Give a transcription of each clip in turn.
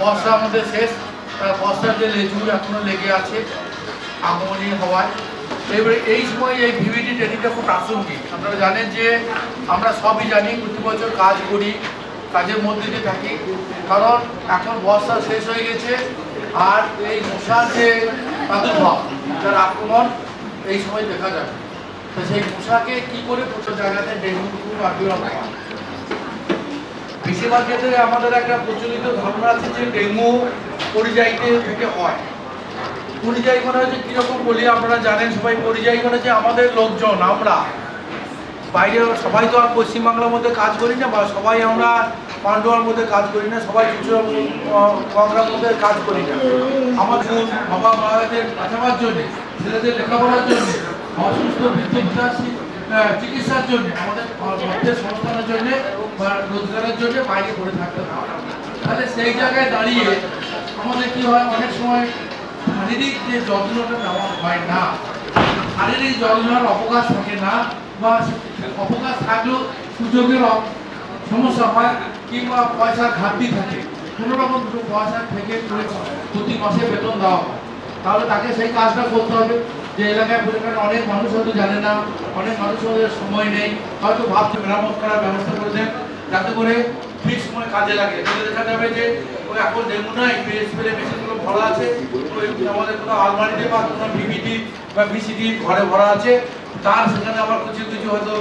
বর্ষা আমাদের শেষ, বর্ষার যে লেজুর এখনো লেগে আছে আগমনী হওয়ায়। এবারে এই সময় এই ভিভিডি ট্রেনিংটা খুব প্রাসঙ্গিক। আপনারা জানেন যে আমরা সবই জানি, প্রতি বছর কাজ করি, কাজের মধ্যে দিয়ে থাকি, কারণ এখন বর্ষা শেষ হয়ে গেছে আর এই মশার যে প্রাদুর্ভাব, তার আক্রমণ এই সময় দেখা যাবে। তো সেই মশাকে কী করে প্রচুর জায়গাতে ডেঙ্গু খুব আবির্ভাব হয়। বেশিরভাগ ক্ষেত্রে আমাদের একটা প্রচলিত ধারণা আছে যে ডেঙ্গু পরিযায়ীতে থেকে হয়। পরিযায়ী মানে হচ্ছে কীরকম বলি, আপনারা জানেন সবাই, পরিযায়ী মানে যে আমাদের লোকজন, আমরা বাইরে সবাই তো আর পশ্চিমবাংলার মধ্যে কাজ করি না, বা সবাই আমরা পান্ডুয়ার মধ্যে কাজ করি না, সবাই চুচুড়ার মধ্যে কাজ করি না। আমাদের বাবা মায়েদের বাঁচাবার জন্যে, ছেলেদের লেখাপড়ার জন্যে, অসুস্থ বৃদ্ধ চিকিৎসার জন্য, আমাদের অর্থের সংস্থানের জন্য বা রোজগারের জন্য বাইরে পড়ে থাকতে হয়। তাহলে সেই জায়গায় দাঁড়িয়ে আমাদের কি হয়, অনেক সময় শারীরিক যে যত্নটা নেওয়া হয় না, শারীরিক যত্নের অবকাশ থাকে না, বা অবকাশ থাকলেও সুযোগের সমস্যা হয়, কিংবা পয়সার ঘাটতি থাকে, কোনো রকম পয়সা থেকে প্রতি মাসে বেতন দেওয়া হয়। তাহলে তাকে সেই কাজটা করতে হবে। যে এলাকায় অনেক মানুষ হয়তো জানে না, অনেক মানুষের সময় নেই, হয়তো ভাবছে মেরামত করার ব্যবস্থা করে দেন যাতে করে ঠিক সময় কাজে লাগে। দেখা যাবে যে ওই এখন ডেঙ্গু নাই, স্প্রে মেশিনগুলো ভরা আছে, ওই আমাদের কোনো আলমারিতে বা কোনো ভিভিটি বা ভিসিটি ঘরে ভরা আছে, তার সেখানে আবার কিছু কিছু হয়তো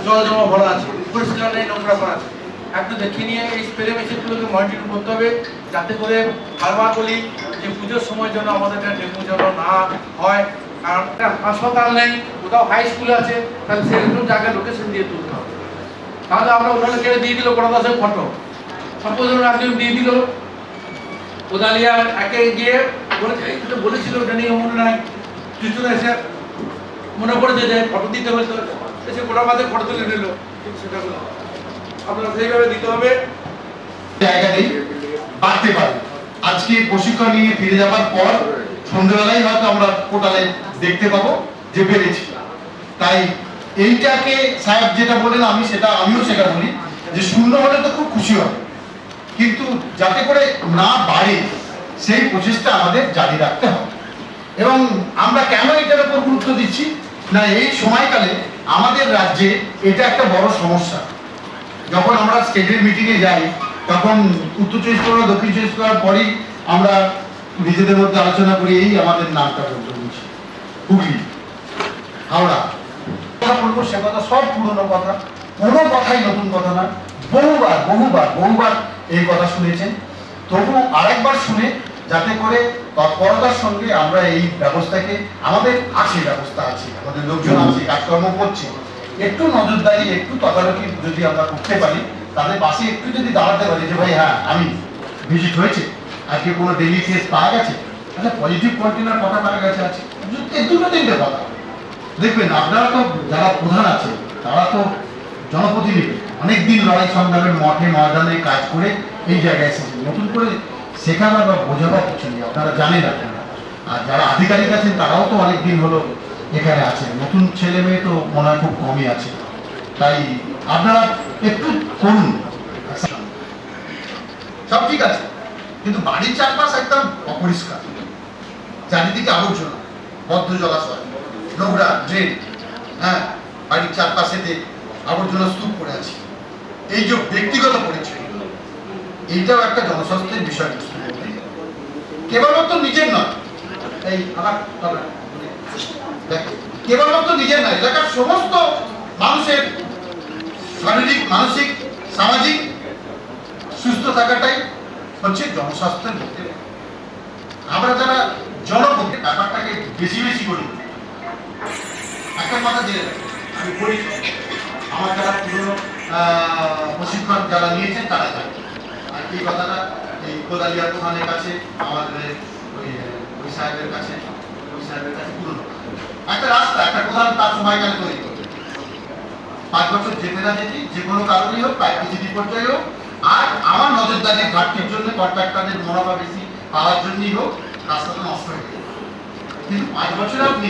জল জমা ভরা আছে, পরিষ্কার নেই, নোংরা করা আছে। একটু দেখে নিয়ে এই স্প্রে মেশিনগুলোকে মনিটর করতে হবে, যাতে করে বারবার বলি যে পুজোর সময় যেন আমাদের ডেঙ্গু যেন না হয়। কারণ হাসপাতাল নেই, কোথাও হাই স্কুল আছে, তাহলে সেরকম জায়গায় লোকেশন দিয়ে তুলতে হবে। তাহলে আমরা ওখানে কেড়ে দিয়ে দিল কোনো দাসের ফটো, সাপোজ একজন দিয়ে দিল কোদালিয়া একে গিয়ে বলেছিল ওটা নিয়ে মনে নাই, কিছু এসে মনে পড়েছে যে ফটো দিতে হয়তো এসে গোটা মাঝে ফটো তুলে নিল, সেটা আপনারা সেইভাবে দিতে হবে। জায়গাতেই বাড়তে পারে। আজকে প্রশিক্ষণ নিয়ে ফিরে যাওয়ার পর সন্ধ্যাবেলায় হয়তো আমরা পোর্টালে দেখতে পাবো যে বেড়েছে। তাই এইটাকে সাহেব যেটা বলেন, আমিও সেটা বলি যে শূন্য হলে তো খুব খুশি হবে, কিন্তু যাতে করে না বাড়ে সেই প্রচেষ্টা আমাদের জারি রাখতে হবে। এবং আমরা কেন এটার উপর গুরুত্ব দিচ্ছি না, এই সময়কালে আমাদের রাজ্যে এটা একটা বড় সমস্যা। যখন আমরা স্টেটের মিটিংয়ে যাই, তখন উত্তর চব্বিশ পরগনা দক্ষিণ চব্বিশ পরগনার পরেই আমরা নিজেদের মধ্যে আলোচনা করি, এই আমাদের নামটা বলতে বলছি, হুগলি, হাওড়া। কথা বলবো সে কথা সব পুরনো কথা, কোনো কথাই নতুন কথা না। বহুবার বহুবার বহুবার এই কথা শুনেছেন, তবু আরেকবার শুনে যাতে করে তৎপরতার সঙ্গে আমরা এই ব্যবস্থাকে, আমাদের আছে ব্যবস্থা আছে, আমাদের লোকজন আছে, কাজকর্ম করছে, একটু নজরদারি, একটু তদারকি যদি আমরা করতে পারি, তাদের পাশে একটু যদি দাঁড়াতে পারি যে ভাই হ্যাঁ আমি ভিজিট হয়েছে, আজকে কোনো ডেলি কেস পাওয়া গেছে, আচ্ছা পজিটিভ কন্টেনার কটা পাওয়া গেছে আছে, দুটো তিনটে কথা দেখবেন। আপনারা তো যারা প্রধান আছে তারা তো জনপ্রতিনিধি, অনেকদিন লড়াই সংগ্রামের মঠে ময়দানে কাজ করে এই জায়গায় এসেছেন, নতুন করে শেখাবার বা বোঝাবার কিছু নেই, আপনারা জানেন। আপনারা আর যারা আধিকারিক আছেন তারাও তো অনেকদিন হলো এখানে আছেন, নতুন ছেলে মেয়ে তো মনে হয় খুব কমই আছে। তাই আপনারা একটু করুন, সব ঠিক আছে, কিন্তু বাড়ির চারপাশ একদম অপরিষ্কার, চারিদিকে আবর্জনা, বদ্ধ জলাশয়, নোংরা ড্রেন, হ্যাঁ বাড়ির চারপাশেতে আবর্জনা স্তূপ করে আছে। এই যে ব্যক্তিগত পরিচয়, এইটাও একটা জনস্বাস্থ্যের বিষয়, কেবলমাত্র নিজের নয়, এই আমার কেবলমাত্র নিজের নয়, এলাকার সমস্ত মানুষের শারীরিক, মানসিক, সামাজিক সুস্থ থাকাটাই হচ্ছে জনস্বাস্থ্যের মধ্যে। আমরা যারা জনপক্ষে ব্যাপারটাকে বেশি বেশি করি, একটা কথা জেনে রাখি, আমি বলি, আমার যারা পুরনো প্রশিক্ষণ যারা নিয়েছেন তারা জানে, আর এই কথাটা এই কোদালিয়া প্রধানের কাছে, আমাদের ওই সাহেবের কাছে পুরনো একটা রাস্তা, একটা প্রধান তার সময়কালে তৈরি করবে, 5 বছর যেতে না যেতে যে কোনো কারণেই হোক, পাইপিসিডি পর্যায়ে হোক, আর আমার নজরদারির ঘাটতির জন্য কন্ট্রাক্টরদের মুনাফা বেশি পাওয়ার জন্যই হোক, রাস্তাটা নষ্ট হয়ে যায়। কিন্তু 5 বছরে আপনি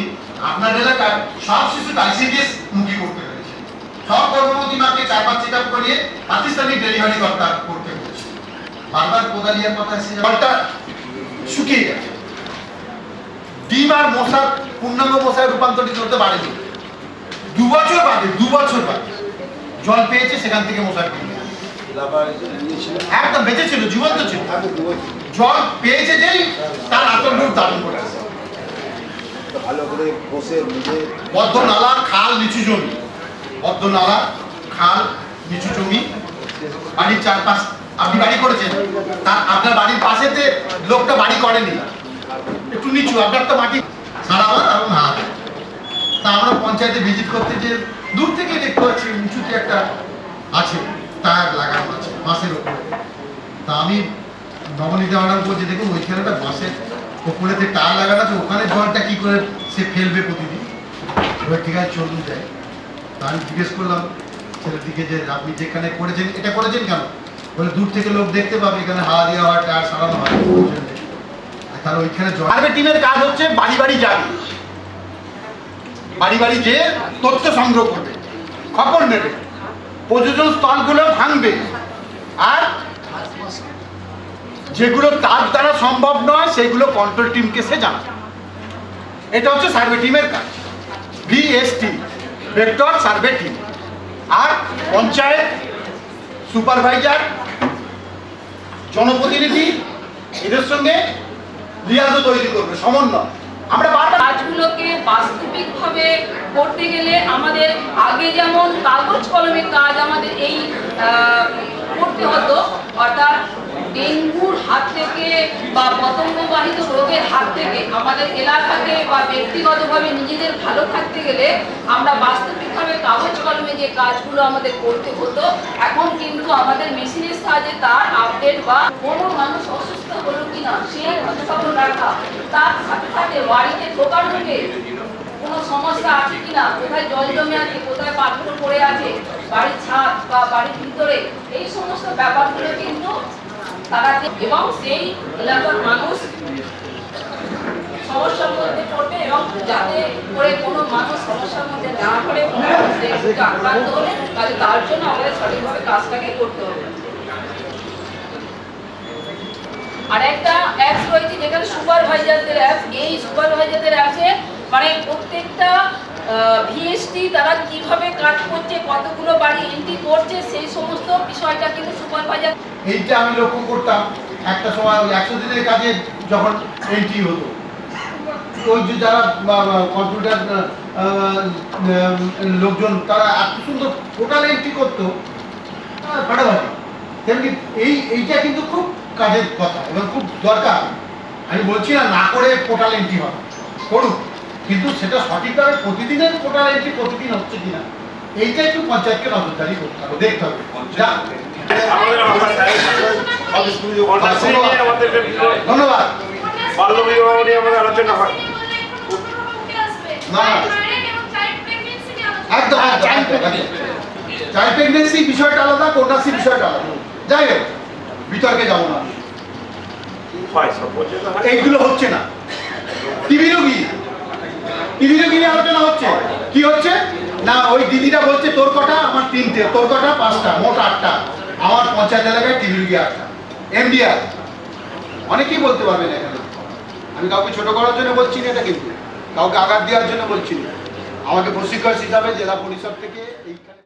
আপনার এলাকার সব শিশু আইসিডিএস মুখী করতে পেরেছেন, সব গর্ভবতী মাকে 4-5 চেক আপ করিয়ে পাকিস্তানি ডেলিভারি করতে হচ্ছে। বারবার কোদালিয়ার কথা এসে জলটা শুকিয়ে গেছে। ডিম আর মশার পূর্ণাঙ্গ মশায় রূপান্তরিত হতে পারেনি। 2 বছর বাদে জল পেয়েছে, সেখান থেকে মশার ডিম একদম বেঁচে ছিল, জীবন্ত ছিল। জল পেয়েছে যেই তার আতঙ্ক ধারণ করেছে। ভালো করে বসে নিজে বদ্ধ নালা, খাল, নিচু জমি, বদ্ধ নালা, খাল, নিচু জমি, বাড়ির চারপাশ। আপনি বাড়ি করেছেন, তা আপনার বাড়ির পাশেতে লোকটা বাড়ি করেনি, একটু নিচু, আপনার তো মাটি সারা এবং হাত। তা আমরা পঞ্চায়েতে ভিজিট করতে যে দূর থেকে দেখতে পাচ্ছি উঁচুতে একটা আছে, টায়ার লাগানো আছে বাঁশের ওপরে। তা আমি নবনীতা ম্যাডাম বলছি, দেখুন ওইখানে একটা বাঁশের ওপরেতে টায়ার লাগানো আছে, ওখানে জলটা কি করে সে ফেলবে প্রতিদিন। এবার ঠিক আছে চলুন যাই। তা আমি জিজ্ঞেস করলাম ছেলেটিকে যে আপনি যেখানে করেছেন এটা করেছেন কেন? বলে দূর থেকে লোক দেখতে পাবে, এখানে হাওয়া দেওয়া হয়, টায়ার সারানো হয়। তাহলে ওইখানে সার্ভে টিমের কাজ হচ্ছে বাড়ি বাড়ি যাবে, বাড়ি বাড়ি যে তথ্য সংগ্রহ করবে, খবর নেবে, প্রযোজন স্থলগুলো ভাঙবে, আর যেগুলো তার দ্বারা সম্ভব নয় সেগুলো কন্ট্রোল টিমকে সে জানাবে। এটা হচ্ছে সার্ভে টিমের কাজ, VST, ভেক্টর সার্ভে টিম। আর পঞ্চায়েত, সুপারভাইজার, জনপ্রতিনিধি এদের সঙ্গে লিয়াজও তৈরি করবে, সমন্বয়। আমরা বারবার কাজগুলোকে বাস্তবিকভাবে করতে গেলে আমাদের আগে যেমন কাগজ কলমে কাজ আমাদের এই করতে হতো, অর্থাৎ ডেঙ্গুর হাত থেকে বা পতঙ্গবাহিত রোগের হাত থেকে আমাদের এলাকাতে বা ব্যক্তিগতভাবে নিজেদের ভালো থাকতে গেলে আমরা বাস্তবিকভাবে কাগজ কলমে যে কাজগুলো আমাদের করতে হতো, এখন কিন্তু আমাদের মেশিনের সাহায্যে তার আপডেট বা কোনো মানুষ অসুস্থ হলো কিনা সেই খবর রাখা, তার সাথে সাথে বাড়িতে ঢোকার ঢুকে কোনো সমস্যা আছে কিনা, কোথায় জল জমে আছে, কোথায় পাথর পড়ে আছে, বাড়ির ছাদ বা বাড়ির ভিতরে, এই সমস্ত ব্যাপারগুলো কিন্তু তারা, এবং সেই এলাকার মানুষ সমস্যার মধ্যে পড়বে এবং যাতে করে কোনো মানুষ সমস্যার মধ্যে না পড়ে, কোনো মানুষ ডেঙ্গুতে আক্রান্ত হলে তাহলে তার জন্য আমাদের সঠিকভাবে কাজটাকে করতে হবে। আর একটা অ্যাপস রয়েছে যেখানে সুপারভাইজারদের অ্যাপস, এই সুপারভাইজারদের অ্যাপসে মানে প্রত্যেকটা VST তারা কিভাবে কাজ করছে, কতগুলো বাড়ি এন্ট্রি করছে, সেই সমস্ত বিষয়টা কিন্তু সুপারভাইজার। এইটা আমি লক্ষ্য করতাম একটা সময় 100 দিনের কাজে যখন এন্ট্রি হতো, ওই যে যারা কম্পিউটার লোকজন তারা এত সুন্দর টোটাল এন্ট্রি করতো, ফাটাফাটি। তেমনি এইটা কিন্তু খুব কাজের কথা এবং খুব দরকার। আমি বলছি না না করে পোর্টাল এন্ট্রি হয়, করুক, কিন্তু সেটা সঠিকভাবে প্রতিদিনের পোর্টাল এন্ট্রি প্রতিদিন হচ্ছে কিনা এইটা একটু পঞ্চায়েতকে নজরদারি করতে হবে, দেখতে হবে। ধন্যবাদ। একদম চাইল্ড প্রেগনেন্সি বিষয়টা আলাদা, কন্যাশ্রী বিষয়টা আলাদা। যাই হোক, বিতর্কে যাবো না, এইগুলো হচ্ছে না। টিভি রোগী নিয়ে আলোচনা হচ্ছে, কি হচ্ছে না, ওই দিদিরা বলছে তোর কটা, আমার 3টে, তোর কটা 5টা, মোট 8টা। আমার পঞ্চায়েত এলাকায় টিভি রোগী 8টা, MDR। অনেকেই বলতে পারবেন এখানে, আমি কাউকে ছোট করার জন্য বলছি না, এটা কিন্তু কাউকে আঘাত দেওয়ার জন্য বলছি না। আমাকে প্রশিক্ষক হিসাবে জেলা পরিষদ থেকে এইখানে